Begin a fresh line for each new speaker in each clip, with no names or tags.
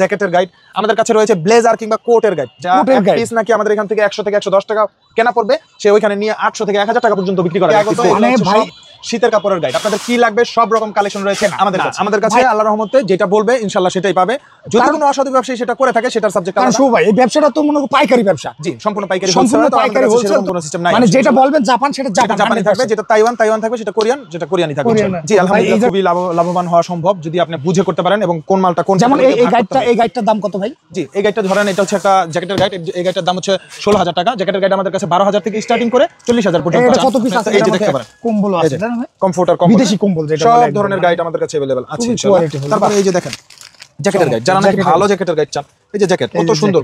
জ্যাকেটের গাইড আমাদের কাছে রয়েছে, ব্লেজার কিংবা কোটের গাইড, যা পিস নাকি আমাদের এখান থেকে 100 থেকে 110 টাকা কেনা পড়বে, সে ওইখানে নিয়ে 800 থেকে 1000 টাকা পর্যন্ত বিক্রি করা যায়। শীতের কাপড়ের গাইড, আপনাদের কি লাগবে সব রকম কালেকশন রয়েছে আমাদের কাছে আল্লাহর রহমতে যেটা বলবে ইনশাআল্লাহ সেটাই পাবে। যদি কোনো অসাধু ব্যবসায়ী সেটা করে থাকে সেটার সাবজেক্ট আলাদা।
কারণ ভাই এই ব্যবসাটা তো মনে হয় পাইকারি ব্যবসা।
জি, সম্পূর্ণ পাইকারি হোলসেল, কোনো সিস্টেম নাই।
মানে যেটা বলবেন জাপান সেটা
জাপানি থাকবে, যেটা তাইওয়ান থাকবে সেটা কোরিয়ান, যেটা কোরিয়ানি থাকবে। জি আলহামদুলিল্লাহ খুবই লাভবান হওয়া সম্ভব যদি আপনি বুঝে করতে পারেন এবং কোন মালটা কোন।
যেমন এই গাইডটার দাম কত ভাই?
জি, এই গাইডটা ধরেন এটা হচ্ছে একটা জ্যাকেটের গাইড, এই গাইডটার দাম হচ্ছে 16000 টাকা। জ্যাকেটের গাইড আমাদের কাছে 12000 থেকে স্টার্টিং করে 40000 পর্যন্ত।
এটা কত পিস আছে?
এই যে দেখতে পারেন
কম্বল আছে,
কমফোর্টার,
বিদেশি কম্বল, যেটা
সব ধরনের গাইড আমাদের কাছে अवेलेबल আছে ইনশাআল্লাহ। তারপরে এই যে দেখেন জ্যাকেটের গাইড, যারা নাকি ভালো জ্যাকেটের গাইড চান, এই যে জ্যাকেট কত সুন্দর।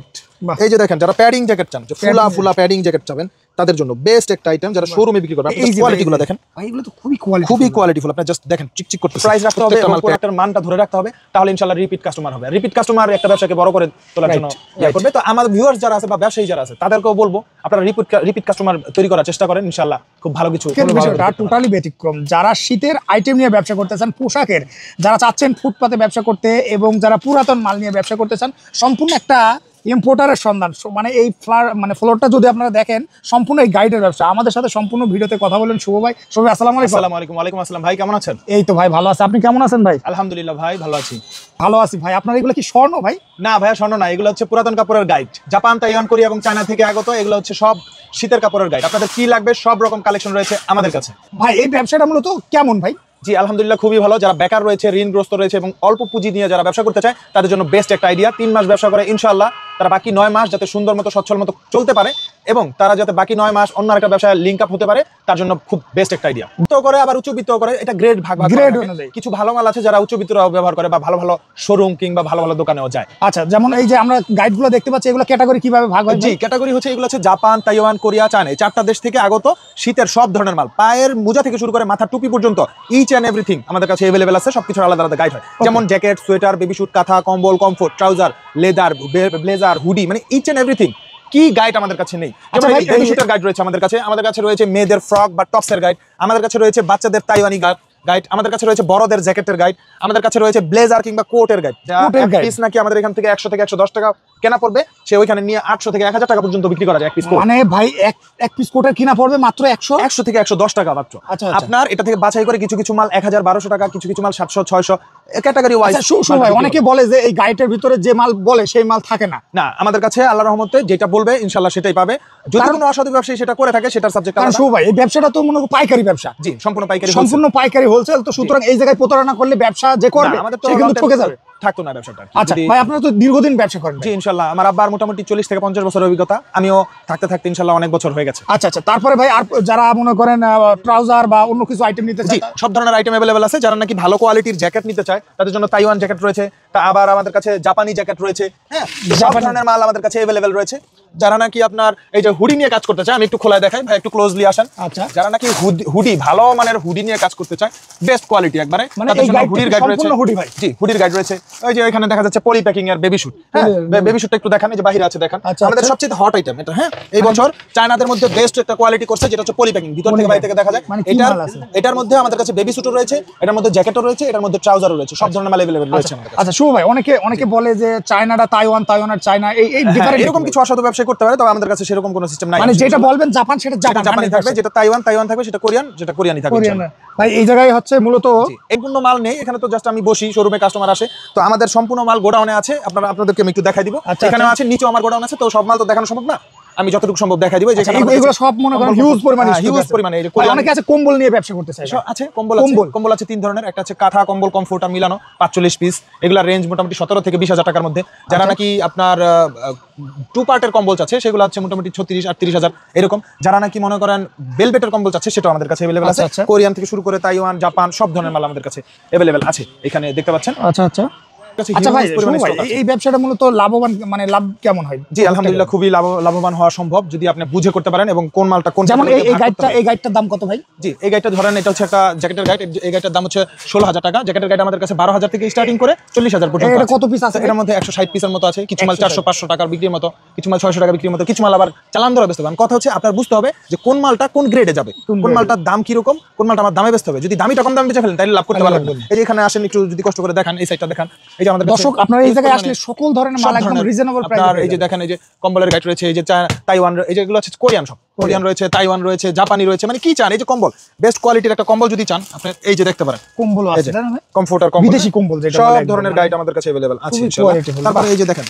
এই যে দেখেন যারা প্যাডিং জ্যাকেট চান, যে ফুলা প্যাডিং জ্যাকেট চাবেন তাদের জন্য বেস্ট একটা আইটেম, যারা শোরুমে বিক্রি করে। আপনি কোয়ালিটিগুলো দেখেন ভাই, এগুলো তো খুবই কোয়ালিটিফুল। আপনি জাস্ট দেখেন চিকচিক করতে। প্রাইস রাখতে হবে এবং প্রোডাক্টের মানটা ধরে রাখতে হবে, তাহলে ইনশাআল্লাহ রিপিট কাস্টমার হবে। রিপিট কাস্টমার একটা ব্যবসাকে বড় করে তোলার জন্য ইয়া করবে। তো আমাদের ভিউয়ার্স যারা আছে বা ব্যবসায়ী যারা আছে তাদেরকেও বলবো আপনারা রিপিট কাস্টমার তৈরি করার চেষ্টা করেন, ইনশাআল্লাহ খুব ভালো কিছু।
বিষয়টা টোটালি ব্যতিক্রম। যারা শীতের আইটেম নিয়ে ব্যবসা করতে চান, পোশাকের, যারা চাচ্ছেন ফুটপাতে ব্যবসা করতে এবং যারা পুরাতন মাল নিয়ে ব্যবসা করতে চান, সম্পূর্ণ একটা ইম্পোর্টারের সন্ধান। মানে এই ফ্লোরটা যদি আপনারা দেখেন, সম্পূর্ণ এই গাইডের ব্যবসা। আমাদের সাথে সম্পূর্ণ ভিডিওতে কথা বলেন শুভ ভাই। শুভ ভাই আসসালামু আলাইকুম।
আসসালামু আলাইকুম। ওয়ালাইকুম আসসালাম ভাই, কেমন আছেন?
এই তো ভাই ভালো আছি, আপনি কেমন আছেন ভাই?
আলহামদুলিল্লাহ ভাই ভালো আছি।
ভালো আছি ভাই। আপনার এগুলো কি স্বর্ণ ভাই?
না ভাইয়া স্বর্ণ না, এগুলো হচ্ছে পুরাতন কাপড়ের গাইড। জাপান, তাইওয়ান, কোরিয়া এবং চায়না থেকে আগত। এগুলো হচ্ছে সব শীতের কাপড়ের গাইড। আপনাদের কি লাগবে সব রকম কালেকশন রয়েছে আমাদের কাছে।
ভাই এই ব্যবসাটা মূলত কেমন ভাই?
জি আলহামদুলিল্লাহ খুবই ভালো। যারা বেকার রয়েছে, ঋণগ্রস্ত রয়েছে এবং অল্প পুঁজি নিয়ে যারা ব্যবসা করতে চায় তাদের জন্য বেস্ট একটা আইডিয়া। 3 মাস ব্যবসা করে ইনশাআল্লাহ তারা বাকি 9 মাস যাতে সুন্দর মতো সচ্ছল মতো চলতে পারে এবং তারা যাতে বাকি 9 মাস অন্য একটা ব্যবসায় লিঙ্ক আপ হতে পারে, তার জন্য খুব বেস্ট একটা আইডিয়া। তো করে আবার উচ্চবিত্ত করে, এটা গ্রেড ভাগ অনুযায়ী। কিছু ভালো মাল আছে যারা উচ্চবিত্তরাও ব্যবহার করে বা ভালো ভালো শোরুম কিংবা ভালো ভালো দোকানেও যায়।
আচ্ছা, যেমন এই যে আমরা গাইডগুলো দেখতে পাচ্ছি, এগুলো ক্যাটাগরি কিভাবে ভাগ হয়?
জি, ক্যাটাগরি হচ্ছে এগুলো হচ্ছে জাপান, তাইওয়ান, কোরিয়া, চায়না, এই 4টা দেশ থেকে আগত শীতের সব ধরনের মাল। পায়ের মোজা থেকে শুরু করে মাথার টুপি পর্যন্ত ইচ এন্ড এভরিথিং আমাদের কাছে अवेलेबल আছে। সবকিছু আলাদা আলাদা গাইড হয়, যেমন জ্যাকেট, সোয়েটার, বেবি স্যুট, কাঁথা, কম্বল, comfort, trouser, leather, blazer, hoodie, মানে ইচ এন্ড এভরিথিং। কি গাইড আমাদের কাছে নেই? যেমন বেবি স্যুটের গাইড রয়েছে আমাদের কাছে রয়েছে মেয়েদের ফ্রক বা টপসের গাইড, আমাদের কাছে রয়েছে বাচ্চাদের তাইওয়ানি গাইড, আমাদের কাছে রয়েছে বড়দের জ্যাকেটের গাইড, আমাদের কাছে রয়েছে ব্লেজার কিংবা কোটের গাইড, যা পিস নাকি আমাদের এখান থেকে 100 থেকে 110 টাকা কেনা পড়বে, সে ওইখানে নিয়ে 800 থেকে 1000 টাকা পর্যন্ত বিক্রি করা যায় এক পিস কোট।
মানে ভাই এক পিস কোটের কিনা পড়বে মাত্র 100
থেকে 110 টাকা মাত্র। আচ্ছা, আপনার এটা থেকে বাছাই করে কিছু মাল 1000-1200 টাকা, কিছু মাল 700-600 ক্যাটাগরি ওয়াইজ।
ভাই অনেকে বলে যে এই গাইডের ভিতরে যে মাল বলে সেই মাল থাকে না।
না, আমাদের কাছে আল্লাহর রহমতে যেটা বলবে ইনশাআল্লাহ সেটাই পাবে। যদি কোনো অসাধু ব্যবসায়ী সেটা করে থাকে সেটার সাবজেক্ট আলাদা।
কারণ ভাই এই ব্যবসাটা তো মনে হয় পাইকারি ব্যবসা।
জি, সম্পূর্ণ পাইকারি
হোলসেল। তো সুতরাং এই জায়গায় প্রতারণা করলে ব্যবসা যে করবে সে কিন্তু ঠকে যাবে,
থাকতো না ব্যবসাটা।
আচ্ছা ভাই, আপনারা তো দীর্ঘদিন ব্যবসা করেন।
জি ইনশাআল্লাহ, আমার আব্বার মোটামুটি 40 থেকে 50 বছরের অভিজ্ঞতা, আমিও থাকতে ইনশাআল্লাহ অনেক বছর হয়ে গেছে।
আচ্ছা, তারপরে ভাই আর যারা মনে করেন ট্রাউজার বা অন্য কিছু আইটেম নিতে চায়,
সব ধরনের আইটেম अवेलेबल আছে। যারা নাকি ভালো কোয়ালিটির জ্যাকেট নিতে চায় তাদের জন্য তাইওয়ান জ্যাকেট রয়েছে, তা আবার আমাদের কাছে জাপানি জ্যাকেট রয়েছে। হ্যাঁ, সব ধরনের মাল আমাদের কাছে अवेलेबल রয়েছে। যারা নাকি আপনার এই যে হুডি নিয়ে কাজ করতে চায়, আমি একটু খোলায় দেখাই ভাই, একটু ক্লোজলি আসেন।
আচ্ছা,
যারা নাকি হুডি ভালো মানের হুডি নিয়ে কাজ করতে চায়, বেস্ট কোয়ালিটি একবারে,
মানে এই
হুডির গাইড রয়েছে। জি, হুডির গাইড রয়েছে। ওই যে এখানে দেখা যাচ্ছে পলি প্যাকিং এর বেবি স্যুট। হ্যাঁ, বেবি স্যুটটা একটু দেখান, এই যে বাইরে আছে দেখেন। আমাদের সবচেয়ে হট আইটেম এটা। হ্যাঁ, এই বছর চায়নাদের মধ্যে বেস্ট একটা কোয়ালিটি করছে, যেটা হচ্ছে পলি প্যাকিং, ভিতর থেকে বাইরে থেকে দেখা যায়। এটার মধ্যে আমাদের কাছে বেবি স্যুটও রয়েছে, এটার মধ্যে জ্যাকেটও রয়েছে, এটার মধ্যে ট্রাউজারও রয়েছে, সব ধরনের মাল अवेलेबल রয়েছে আমাদের কাছে।
আচ্ছা শুভ ভাই, অনেকে বলে যে চায়নাটা তাইওয়ান আর চায়না এই ডিফারেন্ট,
এরকম কিছু অসাধু ব্যবসা করতে পারে, তবে আমাদের কাছে সেরকম কোনো সিস্টেম নাই।
মানে যেটা বলবেন জাপান সেটা
জাপানি থাকবে, যেটা তাইওয়ান থাকবে, সেটা কোরিয়ানি থাকবে।
ভাই এই জায়গায় হচ্ছে মূলত
সম্পূর্ণ মাল নেই এখানে, তো জাস্ট আমি বসি, শোরুমে কাস্টমার আসে, তো আমাদের সম্পূর্ণ মাল গোডাউনে আছে। আপনাদেরকে আমি একটু দেখাই দিব। এখানে আছে, নিচেও আমার গোডাউন আছে, তো সব মাল তো দেখানো সম্ভব না, আমি যতটুকু সম্ভব দেখাই দিব।
এগুলো সব মনে করেন হিউজ পরিমাণে।
এই যে
অনেকে আছে কম্বল নিয়ে ব্যবসা করতে চায়।
আছে কম্বল আছে 3 ধরনের। একটা আছে কাঁথা কম্বল, কমফোর্ট মিলানো 45 পিস। এগুলা রেঞ্জ মোটামুটি 17 থেকে 20,000 টাকার মধ্যে। যারা নাকি আপনার 2 পার্টের কম্বল আছে, সেগুলো আছে মোটামুটি 36-38,000 এরকম। যারা নাকি মনে করেন বেলভেটের কম্বল আছে, সেটাও আমাদের কাছে अवेलेबल আছে। কোরিয়ান থেকে শুরু করে তাইওয়ান, জাপান, সব ধরনের মাল আমাদের কাছে अवेलेबल আছে, এখানে দেখতে পাচ্ছেন।
আচ্ছা ভাই, এই ব্যবসাটা মূলত লাভবান, মানে লাভ কেমন হয়?
জি আলহামদুলিল্লাহ খুবই লাভবান হওয়া সম্ভব যদি আপনি বুঝে করতে পারেন এবং কোন মালটা কোন।
যেমন এই গাইডটার দাম কত ভাই?
জি, এই গাইডটা ধরেন এটা হচ্ছে একটা জ্যাকেটের গাইড। এই গাইডটার দাম হচ্ছে 16,000 টাকা। জ্যাকেটের গাইড আমাদের কাছে 12,000 থেকে স্টার্টিং করে 40,000 পর্যন্ত।
এটা কত পিস আছে?
এর মধ্যে 160 পিসের মতো আছে। কিছু মাল 400-500 টাকার বিক্রির মতো, কিছু মাল 600 টাকা বিক্রির মতো, কিছু মাল আবার চালান ধরে বেচতে পারেন। কথা হচ্ছে আপনার বুঝতে হবে যে কোন মালটা কোন গ্রেডে যাবে, কোন মালটার দাম কি রকম, কোন মালটা আমার দামে বেচতে হবে। যদি দামিটা কম দামে বেচে ফেলেন তাহলে লাভ করতে পারবেন না। এই যে এখানে আসেন, একটু যদি কষ্ট করে দেখান, এই সাইডটা দেখান, এই যে যে আমাদের কাছে
দর্শক আপনারা এই জায়গায় আসলে
মানে
সকল ধরনের
সব
মাল একদম
ধরনের
রিজনেবল
আপনার
প্রাইসে
এই যে দেখেন এই যে কম্বলের গাইড রয়েছে, এই যে তাইওয়ান, এই যেগুলো হচ্ছে কোরিয়ান, সব কোরিয়ান রয়েছে, তাইওয়ান রয়েছে, জাপানি রয়েছে, মানে কি চান এই যে কম্বল বেস্ট কোয়ালিটির একটা কম্বল যদি চান আপনি এই যে দেখতে পারেন,
কম্বল
এই
আছে
যে
তাই না ভাই?
কমফোর্টার
বিদেশি কম্বল যেটা
সব
বলে একদম,
ধরনের
মানে
গাইড আমাদের কাছে अवेलेबल আছে
খুবই
ইনশাআল্লাহ।
quality-full।
তারপরে এই যে দেখেন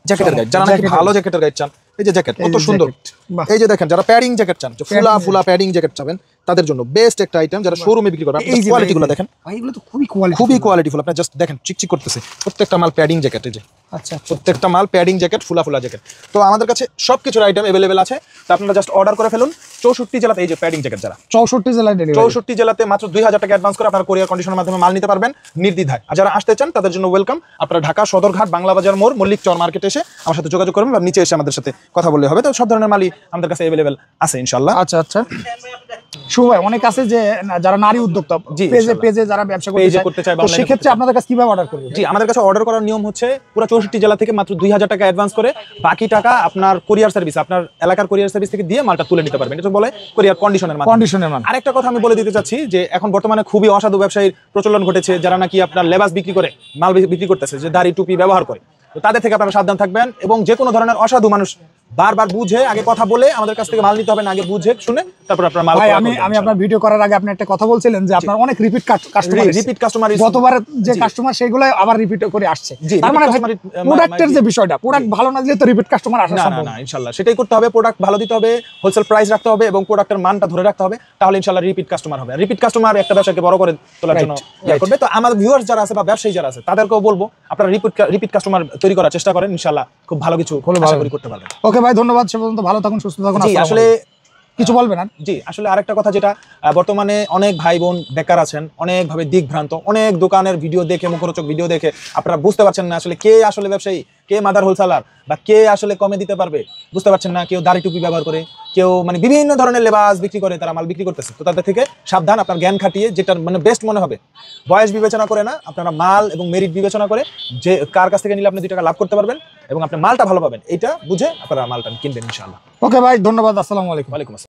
জ্যাকেটের গাইড, যারা নাকি
জ্যাকেটের
ভালো জ্যাকেটের গাইড চান, এই যে জ্যাকেট
এই
কত
যে
সুন্দর,
জ্যাকেট, বাহ।
এই যে দেখেন যারা প্যাডিং জ্যাকেট চান, যে ফুলা
Padding
ফুলা প্যাডিং জ্যাকেট চাবেন তাদের জন্য বেস্ট একটা আইটেম, যারা শোরুমে বিক্রি করবে।
এই যে
কোয়ালিটি গুলো দেখেন,
ভাই এগুলো তো খুবই কোয়ালিটি,
খুবই কোয়ালিটিফুল, আপনি জাস্ট দেখেন চিকচিক করতেছে, প্রত্যেকটা মাল প্যাডিং জ্যাকেট, এই যে
আচ্ছা
প্রত্যেকটা মাল প্যাডিং জ্যাকেট, ফুলা ফুলা জ্যাকেট। তো আমাদের কাছে সবকিছুর আইটেম अवेलेबल আছে, তো আপনারা জাস্ট অর্ডার করে ফেলুন। 64 জেলাতে এই যে প্যাডিং জ্যাকেট, যারা
64 জেলায় ডেলিভারি।
64 জেলাতে মাত্র 2000 টাকা অ্যাডভান্স করে আপনারা কোরিয়ার কন্ডিশনের মাধ্যমে মাল নিতে পারবেন নির্দ্বিধায়। আর যারা আসতে চান তাদের জন্য ওয়েলকাম, আপনারা ঢাকা সদরঘাট বাংলা বাজার মোড় মল্লিক চর মার্কেটে এসে আমার সাথে যোগাযোগ করবেন বা নিচে এসে আমাদের সাথে কথা বললে হবে। তো সব ধরনের মালই আমাদের কাছে अवेलेबल আছে ইনশাআল্লাহ।
আচ্ছা আচ্ছা শুভ ভাই, অনেক আছে যে যারা নারী উদ্যোক্তা
জি,
পেজে
ইনশাআল্লাহ।
পেজে যারা ব্যবসা
পেজে
করতে
করতে চায়
চায়,
বা
তো
অনলাইনে
সেক্ষেত্রে
করতে
আপনাদের কাছে কিভাবে অর্ডার করবে?
জি, আমাদের কাছে অর্ডার করার নিয়ম হচ্ছে পুরো 64 জেলা থেকে মাত্র 2000 টাকা অ্যাডভান্স করে বাকি টাকা আপনার কুরিয়ার সার্ভিস, আপনার এলাকার কুরিয়ার সার্ভিস থেকে দিয়ে মালটা তুলে নিতে পারবেন। এটা বলে কুরিয়ার কন্ডিশনের মাধ্যমে।
কন্ডিশনের মান।
আরেকটা কথা আমি বলে দিতে চাচ্ছি যে এখন বর্তমানে খুবই অসাধু ব্যবসায়ীর প্রচলন ঘটেছে, যারা নাকি আপনার লেবাস বিক্রি করে মাল বিক্রি করতেছে, যে দাড়ি টুপি ব্যবহার করে। তো তাদের থেকে আপনারা সাবধান থাকবেন, এবং যে কোনো ধরনের অসাধু মানুষ বারবার বুঝে আগে কথা বলে আমাদের কাছ থেকে মাল নিতে হবে না, আগে বুঝে শুনে তারপর আপনার মাল
ভাই
ক্রয়
আমি
করবেন
আমি আপনার ভিডিও করার আগে আপনি একটা কথা বলছিলেন যে আপনার অনেক রিপিট কাস্টমার,
রিপিট কাস্টমার,
গতবার যে কাস্টমার সেগুলো আবার রিপিট করে আসছে।
জি,
তার মানে
repeat customer,
প্রোডাক্টের যে বিষয়টা, প্রোডাক্ট ভালো না দিলে তো রিপিট কাস্টমার আসা
না না
সম্ভব
না
না।
ইনশাআল্লাহ সেটাই করতে হবে, প্রোডাক্ট ভালো দিতে হবে, হোলসেল প্রাইস রাখতে হবে এবং প্রোডাক্টের মানটা ধরে রাখতে হবে, তাহলে ইনশাআল্লাহ রিপিট কাস্টমার হবে। রিপিট কাস্টমার একটা ব্যবসাকে বড় করে তোলার জন্য ইয়া করবে। তো আমাদের ভিউয়ার্স যারা আছে বা ব্যবসায়ী যারা আছে তাদেরকেও বলবো আপনারা রিপিট কাস্টমার তৈরি করার চেষ্টা করেন, ইনশাআল্লাহ খুব ভালো কিছু আশা করি করতে পারবেন।
ওকে ভাই, ধন্যবাদ, সে পর্যন্ত ভালো থাকুন, সুস্থ থাকুন।
জি,
আসসালামু
আসলে
আলাইকুম। কিছু বলবেন না?
জি, আসলে আরেকটা কথা যেটা বর্তমানে অনেক ভাই বোন বেকার আছেন, অনেকভাবে দিকভ্রান্ত, অনেক দোকানের ভিডিও দেখে, মুখরোচক ভিডিও দেখে আপনারা বুঝতে পারছেন না আসলে কে আসলে ব্যবসায়ী, কে মাদার হোলসেলার, বা কে আসলে কমে দিতে পারবে বুঝতে পারছেন না। কেউ দাড়ি টুপি ব্যবহার করে, কেউ মানে বিভিন্ন ধরনের লেবাস বিক্রি করে, তারা মাল বিক্রি করতেছে। তো তাদের থেকে সাবধান, আপনার জ্ঞান খাটিয়ে যেটা মানে বেস্ট মনে হবে, বয়স বিবেচনা করে না, আপনারা মাল এবং মেরিট বিবেচনা করে যে কার কাছ থেকে নিলে আপনি 2 টাকা লাভ করতে পারবেন এবং আপনি মালটা ভালো পাবেন, এটা বুঝে আপনারা মালটা কিনবেন ইনশাআল্লাহ।
ওকে ভাই, ধন্যবাদ, আসসালামু আলাইকুম।
ওয়ালাইকুম আসসালাম।